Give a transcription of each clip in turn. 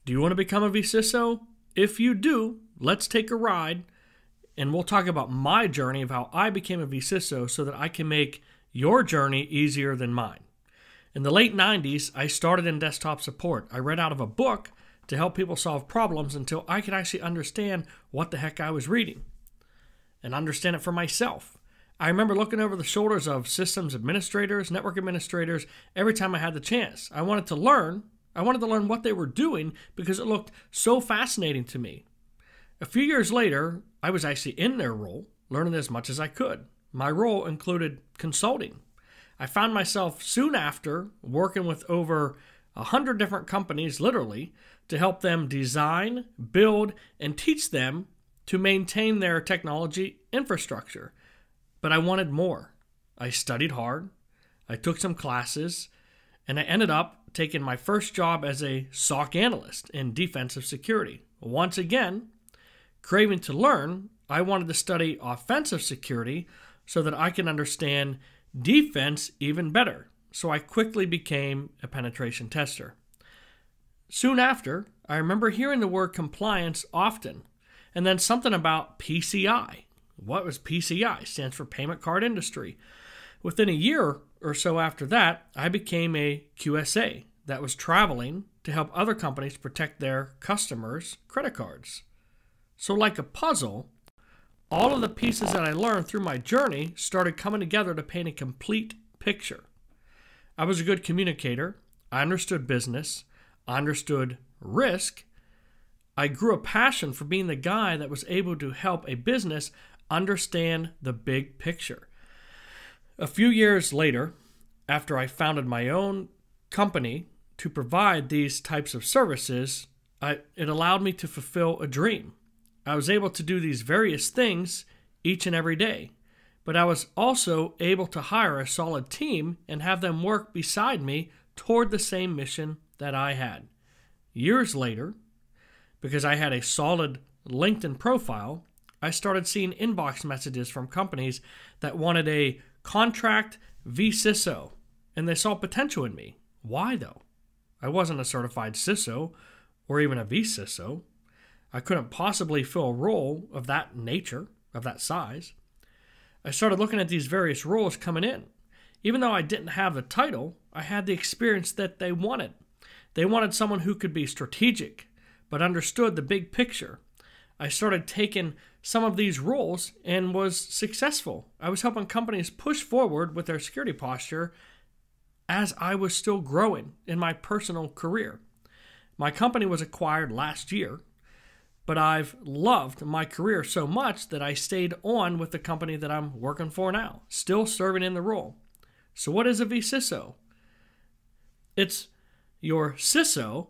Do you want to become a vCISO? If you do, let's take a ride and we'll talk about my journey of how I became a vCISO so that I can make your journey easier than mine. In the late 90s, I started in desktop support. I read out of a book to help people solve problems until I could actually understand what the heck I was reading and understand it for myself. I remember looking over the shoulders of systems administrators, network administrators, every time I had the chance. I wanted to learn what they were doing because it looked so fascinating to me. A few years later, I was actually in their role, learning as much as I could. My role included consulting. I found myself soon after working with over 100 different companies, literally, to help them design, build, and teach them to maintain their technology infrastructure. But I wanted more. I studied hard, I took some classes, and I ended up taking my first job as a SOC analyst in defensive security. Once again, craving to learn, I wanted to study offensive security so that I can understand defense even better. So I quickly became a penetration tester. Soon after, I remember hearing the word compliance often, and then something about PCI. What was PCI? Stands for Payment Card Industry. Within a year or so after that, I became a QSA that was traveling to help other companies protect their customers' credit cards. So like a puzzle, all of the pieces that I learned through my journey started coming together to paint a complete picture. I was a good communicator. I understood business. I understood risk. I grew a passion for being the guy that was able to help a business understand the big picture. A few years later, after I founded my own company to provide these types of services, it allowed me to fulfill a dream. I was able to do these various things each and every day, but I was also able to hire a solid team and have them work beside me toward the same mission that I had. Years later, because I had a solid LinkedIn profile, I started seeing inbox messages from companies that wanted a contract vCISO, and they saw potential in me. Why though? I wasn't a certified CISO or even a vCISO. I couldn't possibly fill a role of that nature, of that size. I started looking at these various roles coming in. Even though I didn't have the title, I had the experience that they wanted. They wanted someone who could be strategic, but understood the big picture. I started taking some of these roles and was successful. I was helping companies push forward with their security posture as I was still growing in my personal career. My company was acquired last year, but I've loved my career so much that I stayed on with the company that I'm working for now, still serving in the role. So what is a vCISO? It's your CISO,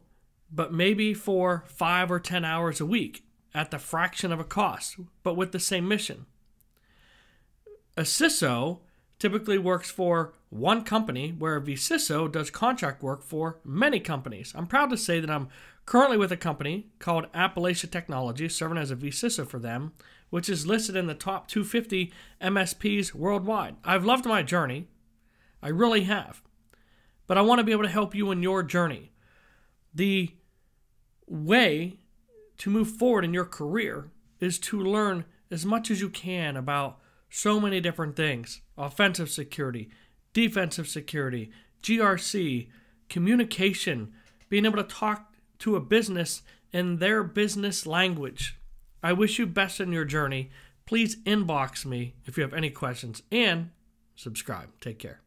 but maybe for 5 or 10 hours a week at the fraction of a cost, but with the same mission. A CISO typically works for one company, where a vCISO does contract work for many companies. I'm proud to say that I'm currently with a company called Appalachia Technology, serving as a vCISO for them, which is listed in the top 250 MSPs worldwide. I've loved my journey. I really have. But I want to be able to help you in your journey. The way to move forward in your career is to learn as much as you can about so many different things: offensive security, defensive security, GRC, communication, being able to talk to a business in their business language. I wish you best in your journey. Please inbox me if you have any questions, and subscribe. Take care.